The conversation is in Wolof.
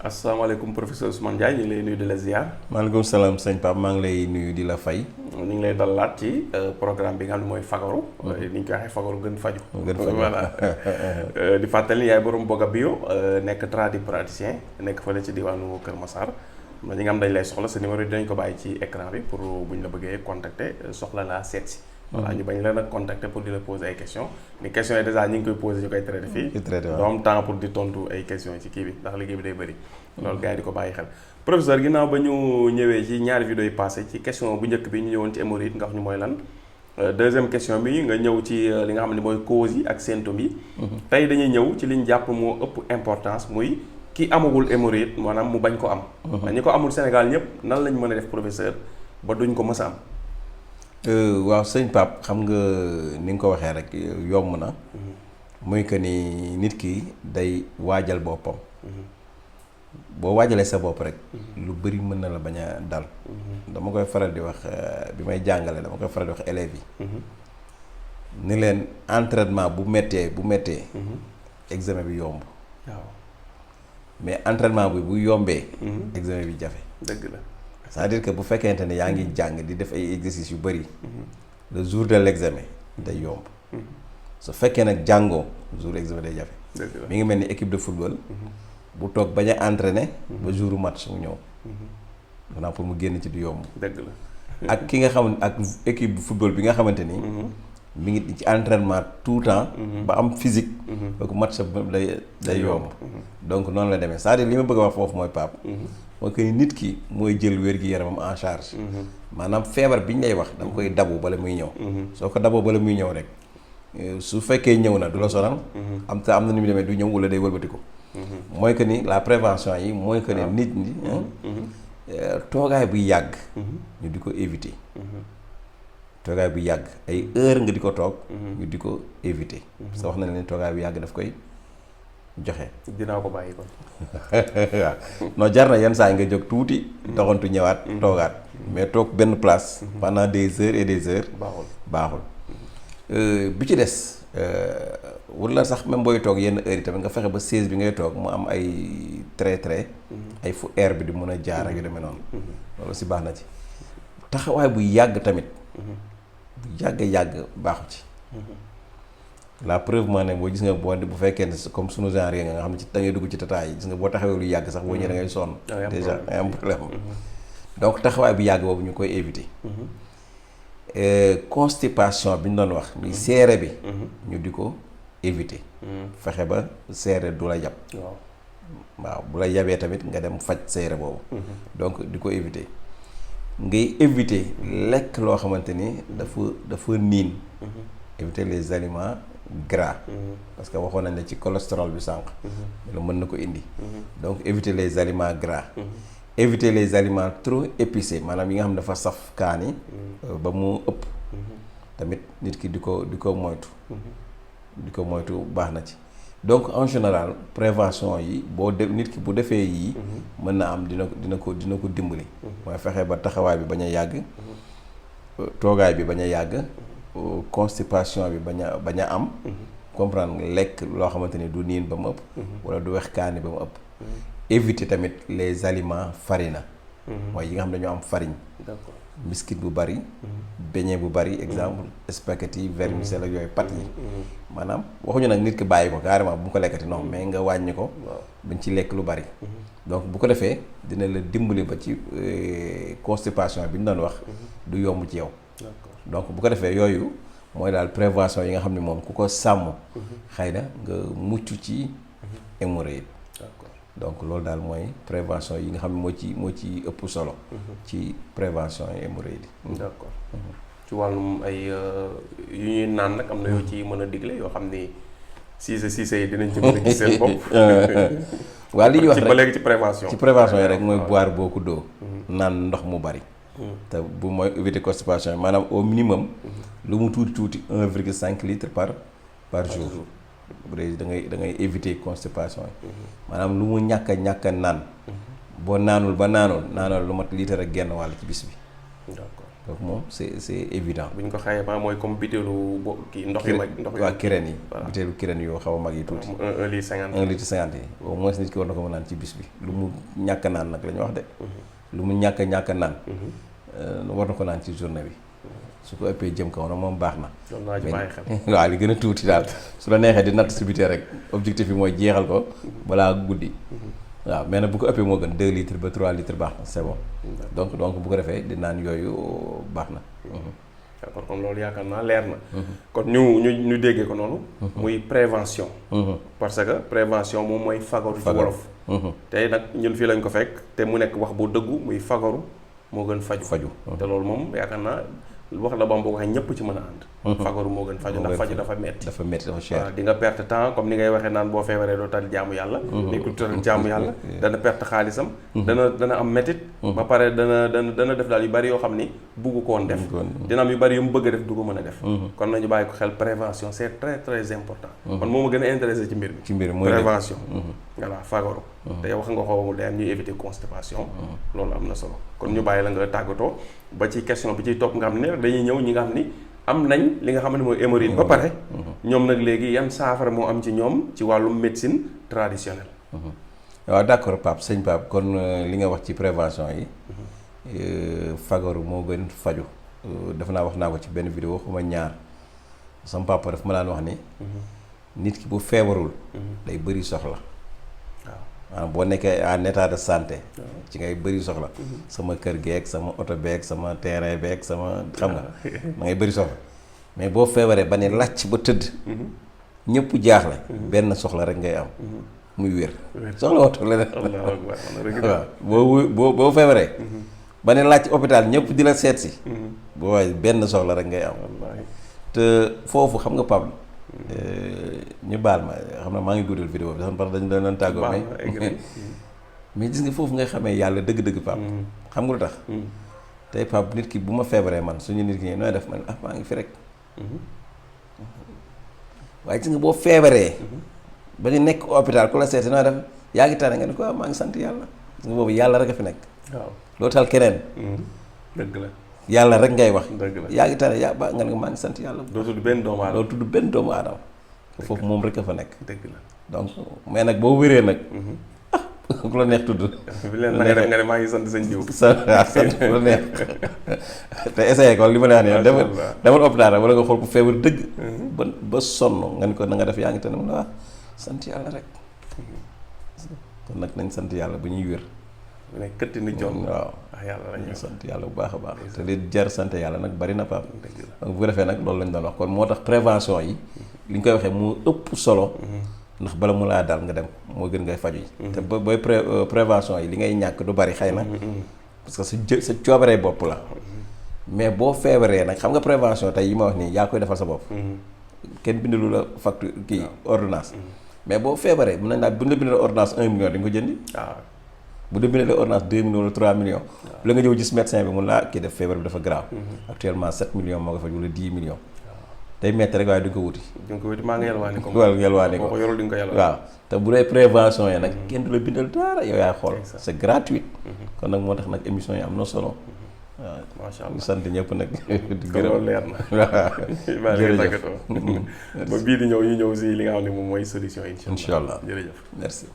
asalaamaaleykum professeur Ousmane Ndiaye ñu ngi lay nuyu di la ziar. maaleykum salaam sëñ Pape maa ngi lay nuyu di la fay. ñu ngi lay dalalaat ci programme bi nga xam ne mooy fagaru. ni ñu koy waxee fagaru gën faju. gën faju voilà di fàttali yaay borom Boga Bio nekk tradipraticien nekk fële ci diwaanu Kër Massar. ñi nga xam dañ lay soxla sa numéro yi dinañ ko bàyyi ci écran bi pour bu ñu la bëggee contacter soxla laa seet si. voilà ñu bañ la nag contacter pour di la poser ay questions ni questions yi déjà ñu ngi koy poser ñu koy traité fii. doo am temps pour di tontu ay questions ci kii bi ndax liggéey bi day bëri. loolu gars yi di ko bàyyi xel. professeur ginnaaw ba ñu ñëwee ci ñaari vidéo yi passé ci question bu njëkk bi ñu ñëwoon ci hémorroïde nga wax ñu mooy lan. deuxième question bi nga ñëw ci li nga xam ne mooy causes yi ak symptômes yi. tey dañuy ñëw ci li ñu jàpp moo ëpp importance muy ki amagul hémorroïde maanaam mu bañ ko am. ñi ko amul Sénégal ñëpp nan lañ mën a def professeur ba duñ ko mës a am. waaw sëñ Pape xam nga ni nga ko waxee rek yomb na. muy que ni nit ki day waajal boppam. boo waajalee sa bopp rek. lu bëri mën na la bañ a dal. dama koy faral di wax bi may jàngale dama koy faral di wax élèves yi. ni leen entraînement bu méttee. examen bi yomb. waaw mais entraînement bi bu yombee. examen bi jafe. dëgg la. c'est-à-dire que bu fekkente ne yaa ngi jàng di def ay exercices yu bëri. le jour de l'examen day yomb. su fekkee nag jàngoo jour examen day jafe. mi ngi mel ni équipe de football. bu toog bañ a entraîner. ba jouru match mu ñëw. maanaam pour mu génn ci du yomb. dëgg la. ak ki nga xam ak équipe de football bi nga xamante ni. mi ngi ci entraînement tout le temps. ba am physique. donc match day yomb. donc noonu la demee c'est-à-dire li ma bëgg a wax foofu mooy Pape. mooy que nit ki mooy jël wér-gi-yaramam en charge. maanaam feebar bi ñu lay wax da nga koy dabu bala muy ñëw. soo ko daboo bala muy ñëw rek su fekkee ñëw na du la sonal. am na nu mu demee du ñëw wala day wëlbati ko. mooy que ni la prévention yi mooy que ni nit ñi. toogaay buy yàgg. ñu di ko éviter. toogaay bu yàgg ay heure nga di ko toog. ñu di ko éviter. parce que wax na ne toogaay bu yàgg daf koy joxe. dinaa ko bàyyi kon. waaw non jar na yenn saa yi nga jóg tuuti. doxantu ñëwaat toogaat. mais toog benn place. pendant des heures et des heures. baaxul. bi ci des wala sax même booy toog yenn heures yi tamit nga fexe ba chaise bi ngay toog mu am ay trait. ay fu air bi di mën a jaar ak yu demee noonu. loolu si baax na ci. taxawaay bu yàgg tamit. bu yàgg baaxu ci. la preuve moo ne boo gis nga bu fekkee ne comme sunu genre yi nga xam ne ci da ngay dugg ci tataay yi gis nga boo taxawee lu yàgg sax boo ñëwee da ngay sonn. déjà da ngay am problème. donc taxawaay bu yàgg boobu ñu koy éviter. constipation bi ñu doon wax. muy seere bi. ñu di ko éviter. fexe ba seere du la yab. waaw bu la yabee tamit nga dem faj seere boobu. donc di ko éviter. ngay éviter lekk loo xamante ni dafa niin. éviter les aliments gras. parce que waxoon nañ la ci cholestérol bi sànq. lu mën na ko indi. donc éviter les aliments gras. éviter les aliments trop épicés maanaam yi nga xam ne dafa saf kaani ba mu ëpp. tamit nit ki di ko moytu. di ko moytu baax na ci. donc en général prévention yi nit ki bu defee yii. mën na am dina ko dimbali. mooy fexe ba taxawaay bi bañ a yàgg. toogaay bi bañ a yàgg. constipation bi bañ a am. comprendre nga lekk loo xamante ni du niin ba mu ëpp. wala du wex kaani ba mu ëpp. éviter tamit les aliments farina. mooy yi nga xam ne dañoo am farine. d'accord biscuit bu bari. beignet bu bari exemple spaghetti vermicelle ak yooyu pâtes yi. maanaam waxuñu nag nit ki bàyyi ko carrément bu mu ko lekkati non mais nga wàññi ko. bañ ci lekk lu bari. donc bu ko defee dina la dimbali ba ci constipation bi ñu doon wax. du yomb ci yow. donc bu ko defee yooyu mooy daal prévention yi nga xam ne moom ku ko sàmm. xëy na nga mucc ci hémorroïde. donc loolu daal mooy prévention yi nga xam ne moo ci ëpp solo. ci prévention yi hémorroïde yi. d'accord ci wàllum ay yu ñuy naan nag am na yoo ci mën a digle yoo xam ni siise yi dinañ ci mën a gis seen bopp. waaw li ñuy wax rek ba léegi ci prévention yi rek mooy boire beaucoup d'eau. naan ndox mu bari. te bu mooy éviter constipation yi maanaam au minimum. lu mu tuuti 1,5 litre par jour. bu dee da ngay éviter constipation yi. maanaam lu mu ñàkk a naan. boo naanul ba naanal lu mat litre ak genn wàll ci bis bi. d'accord donc moom c'est évident. bu ñu ko xaymaa mooy comme butéelu kii ndox yu mag ndox waa kireen yi butéelu kireen yoo xaw a mag yi tuuti. 1 litre 50 1 litre 50 yi au moins nit ki war na ko mën naan ci bis bi lu mu ñàkk naan nag la ñu wax de. lu mu ñàkk naan. war na ko naan ci journée bi. su ko ëppee jëm kaw na moom baax na. doon naa ci bàyyi xel. waaw li gën a tuuti daal su la neexee di natt si bitee rek objectif bi mooy jeexal ko balaa guddi. waaw mais nag bu ko ëppee moo gën 2 litres ba 3 litres baax na c'est bon. donc bu ko defee di naan yooyu baax na. d'accord kon loolu yaakaar naa leer na. kon ñu déggee ko noonu. muy prévention. parce que prévention moom mooy fagaru ci wolof. tey nag ñun fii lañ ko fekk te mu nekk wax bu dëggu muy fagaru moo gën faju. te loolu moom yaakaar naa wax la bam boo ko waxee ñëpp ci mën a ànd. fagaru moo gën faju ndax faju dafa metti. dafa cher di nga perte temps comme ni ngay waxee naan boo feebaree doo tal jaamu yàlla. ni ku tal jaamu yàlla. dana perte xaalisam. dana am métit. ba pare dana def daal yu bari yoo xam ni bugg ko woon def. dina am yu bari yu mu bëgg a def du ko mën a def. kon nañu bàyyi ko xel prévention c'est très très important. kon moo ma gën a intéressé ci mbir mi. ci mbir mi mooy prévention. voilà fagaru. te wax nga xaw day am ñuy éviter constipation. loolu am na solo kon ñu bàyyi la nga tàggatoo ba ci question bi ciy topp nga xam ne dañuy ñëw ñi nga xam ni am nañ li nga xam ne mooy hémorroïde ba pare. ñoom nag léegi yan saafara moo am ci ñoom ci wàllum médecine traditionnelle. waaw d'accord sëñ Pape kon li nga wax ci prévention yi. fagaru moo gën faju def naa wax naa ko ci benn vidéo xuma ñaar sama papa daf ma daan wax ni. nit ki bu feebarul. day bëri soxla. waaw boo nekkee en état de santé. ci ngay bëri soxla. sama kër geeg sama oto beeg sama terrain beeg sama xam nga ma ngay bëri soxla mais boo feebaree ba ne làcc ba tëdd. ñëpp jaaxle. benn soxla rek ngay am. muy wér. soxla oto leneen. waaw boo feebaree. ba ne làcc hôpital ñëpp di la seet si. boo waaye benn soxla rek ngay am. te foofu xam nga Pape. ñu baal ma xam na maa ngi guddal vidéo bi sax parce que dañu doon tàggoo mais gis nga foofu ngay xamee yàlla dëgg-dëgg Pape xam nga lu tax tey Pape nit ki bu ma feebaree man suñu nit ki nooy def man maa ngi fi rek waaye gis nga boo feebaree ba ñu nekk hôpital ku la seeti nooy def yaa ngi tane nga ne ko maa ngi sant yàlla gis nga boobu yàlla rek a fi nekk waaw loo tal keneen dëgg la yàlla rek ngay wax. dëgg la yaa ngi tane yaa ba nga ne maa ngi sant yàlla. doo tudd benn doomu aadama doo tudd benn doomu aadama. foofu moom rek a fa nekk. dëgg la donc mais nag boo wéree nag. ku la neex tudd. bi leen nga def nga ne maa ngi sant sëñ Diouf. sant ku la neex te essayé ko li ma la wax nii demal hôpital wala nga xool ku feebar dëgg. ba sonn nga ni ko na nga def yaa ngi tane mu ne waa sant yàlla rek. kon nag nañ sant yàlla ba ñuy wér. bu nekk këtt ni jon waaw. yàlla la sant yàlla bu baax a baax te li jar sant yàlla nag bari na Pape donc bu ko defee nag loolu lañ doon wax kon moo tax prévention yi li ñu koy waxee mu ëpp solo ndax bala mu laa dal nga dem moo gën ngay faju yi te booy prévention yi li ngay ñàkk du bari xëy na parce que sa coobaree bopp la mais boo feebaree nag xam nga prévention tey yi ma wax nii yaa koy defal sa bopp kenn bindalu la facture kii ordonnance mais boo feebaree mën nañ laa bu ñu la bindal ordonnance 1 million di nga ko jëndi bu dee bindee ordonnance 2 millions wala 3 millions. la nga ñëw gis médecin bi mun laa kii def feebar bi dafa grave. actuellement 7 millions moo ko faj wala 10 millions. day metti rek waaye du nga ko wuti. du nga ko wuti maa ngi yalwaani ko. wala yalwaani ko boo ko yorul di nga ko yalwaani. waaw te bu dee prévention yi nag kenn du la bindal dara yow yaay xool. c'est gratuit. kon nag moo tax nag émission yi am na solo. waaw macha allah sant ñëpp nag. di gërëm loolu leer na. waaw jërëjëf ba bii di ñëw ñu ñëw si li nga xam ne moom mooy solution yi. incha allah jërëjëf merci.